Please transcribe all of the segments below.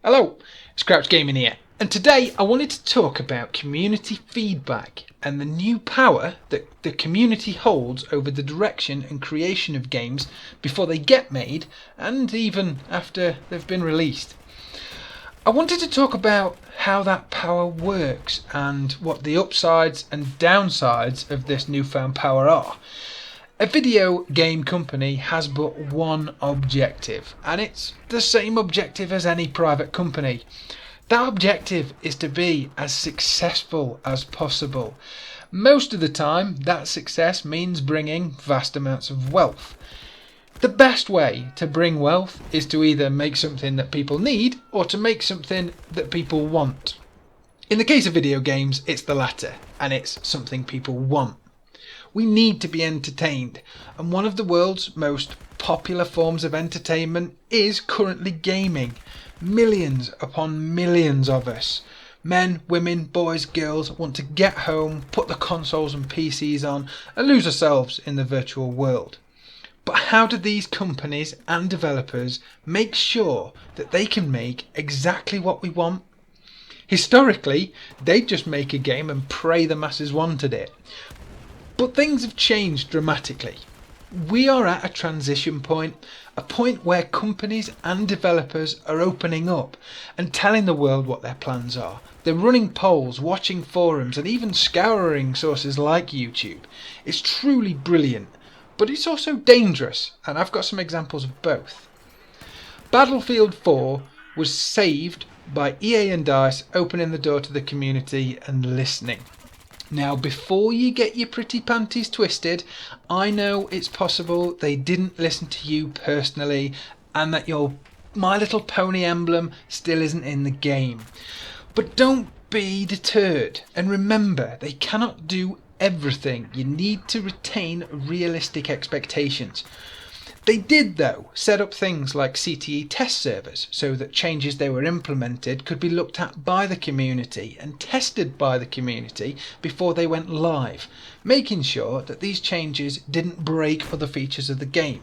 Hello, it's Crouch Gaming here, and today I wanted to talk about community feedback and the new power that the community holds over the direction and creation of games before they get made and even after they've been released. I wanted to talk about how that power works and what the upsides and downsides of this newfound power are. A video game company has but one objective, and it's the same objective as any private company. That objective is to be as successful as possible. Most of the time, that success means bringing vast amounts of wealth. The best way to bring wealth is to either make something that people need or to make something that people want. In the case of video games, it's the latter, and it's something people want. We need to be entertained, and one of the world's most popular forms of entertainment is currently gaming. Millions upon millions of us, men, women, boys, girls, want to get home, put the consoles and PCs on, and lose ourselves in the virtual world. But how do these companies and developers make sure that they can make exactly what we want? Historically, they'd just make a game and pray the masses wanted it. But things have changed dramatically. We are at a transition point, a point where companies and developers are opening up and telling the world what their plans are. They're running polls, watching forums, and even scouring sources like YouTube. It's truly brilliant, but it's also dangerous, and I've got some examples of both. Battlefield 4 was saved by EA and DICE opening the door to the community and listening. Now, before you get your pretty panties twisted, I know it's possible they didn't listen to you personally and that your My Little Pony emblem still isn't in the game. But don't be deterred, and remember, they cannot do everything. You need to retain realistic expectations. They did, though, set up things like CTE test servers so that changes they were implemented could be looked at by the community and tested by the community before they went live, making sure that these changes didn't break other features of the game.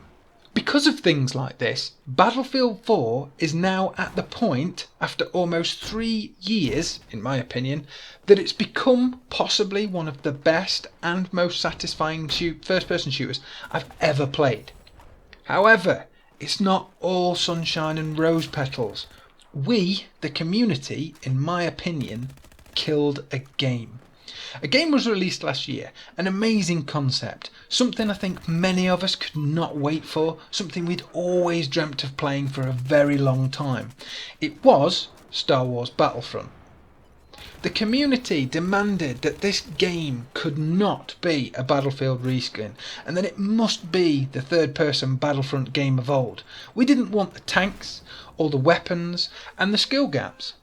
Because of things like this, Battlefield 4 is now at the point, after almost 3 years, in my opinion, that it's become possibly one of the best and most satisfying first-person shooters I've ever played. However, it's not all sunshine and rose petals. We, the community, in my opinion, killed a game. A game was released last year, an amazing concept, something I think many of us could not wait for, something we'd always dreamt of playing for a very long time. It was Star Wars Battlefront. The community demanded that this game could not be a Battlefield reskin, and that it must be the third-person Battlefront game of old. We didn't want the tanks, or the weapons, and the skill gaps.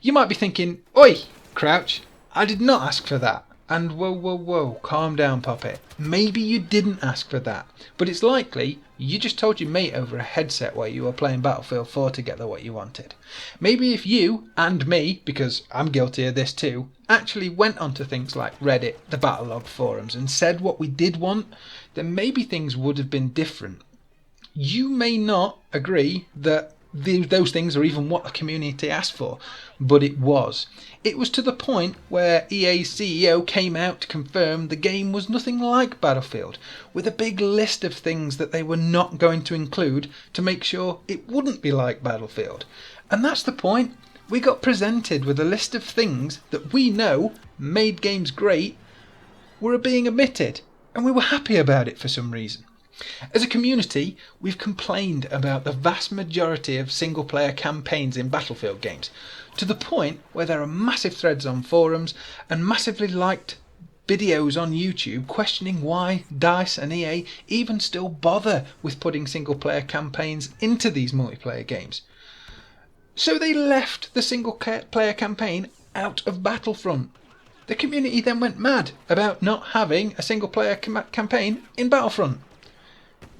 You might be thinking, "Oi, Crouch, I did not ask for that." And whoa, calm down, Poppet. Maybe you didn't ask for that, but it's likely you just told your mate over a headset while you were playing Battlefield 4 together what you wanted. Maybe if you, and me, because I'm guilty of this too, actually went onto things like Reddit, the Battlelog forums, and said what we did want, then maybe things would have been different. You may not agree that those things are even what the community asked for, but it was. It was to the point where EA's CEO came out to confirm the game was nothing like Battlefield, with a big list of things that they were not going to include to make sure it wouldn't be like Battlefield. And that's the point. We got presented with a list of things that we know made games great were being omitted, and we were happy about it for some reason. As a community, we've complained about the vast majority of single-player campaigns in Battlefield games, to the point where there are massive threads on forums and massively liked videos on YouTube questioning why DICE and EA even still bother with putting single-player campaigns into these multiplayer games. So they left the single-player campaign out of Battlefront. The community then went mad about not having a single-player campaign in Battlefront.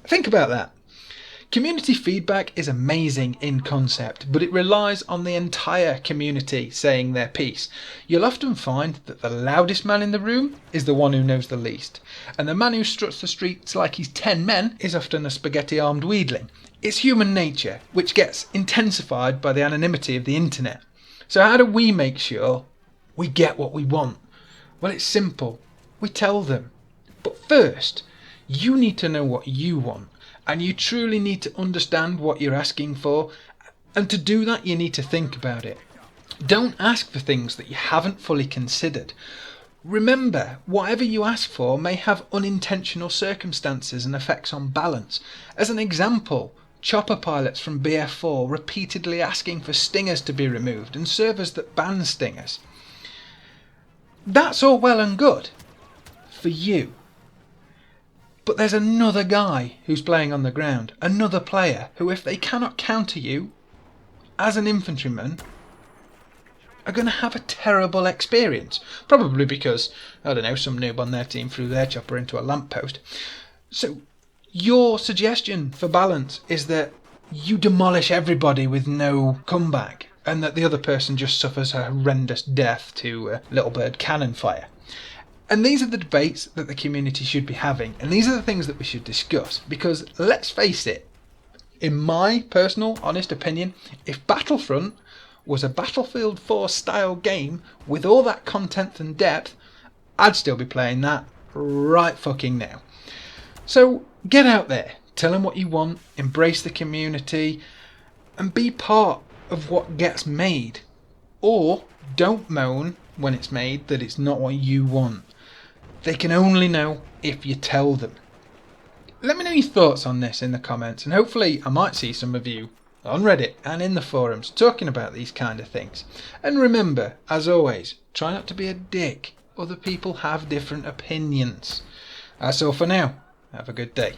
Think about that. Community feedback is amazing in concept, but it relies on the entire community saying their piece. You'll often find that the loudest man in the room is the one who knows the least, and the man who struts the streets like he's 10 men is often a spaghetti-armed weedling. It's human nature, which gets intensified by the anonymity of the internet. So how do we make sure we get what we want? Well, it's simple. We tell them. But first, you need to know what you want, and you truly need to understand what you're asking for, and to do that you need to think about it. Don't ask for things that you haven't fully considered. Remember, whatever you ask for may have unintentional circumstances and effects on balance. As an example, chopper pilots from BF4 repeatedly asking for stingers to be removed and servers that ban stingers. That's all well and good for you. But there's another guy who's playing on the ground, another player who, if they cannot counter you as an infantryman, are going to have a terrible experience. Probably because, I don't know, some noob on their team threw their chopper into a lamppost. So your suggestion for balance is that you demolish everybody with no comeback, and that the other person just suffers a horrendous death to little bird cannon fire. And these are the debates that the community should be having, and these are the things that we should discuss, because let's face it, in my personal honest opinion, if Battlefront was a Battlefield 4 style game with all that content and depth, I'd still be playing that right fucking now. So get out there, tell them what you want, embrace the community, and be part of what gets made. Or don't moan when it's made that it's not what you want. They can only know if you tell them. Let me know your thoughts on this in the comments, and hopefully I might see some of you on Reddit and in the forums talking about these kind of things. And remember, as always, try not to be a dick. Other people have different opinions. That's all for now. Have a good day.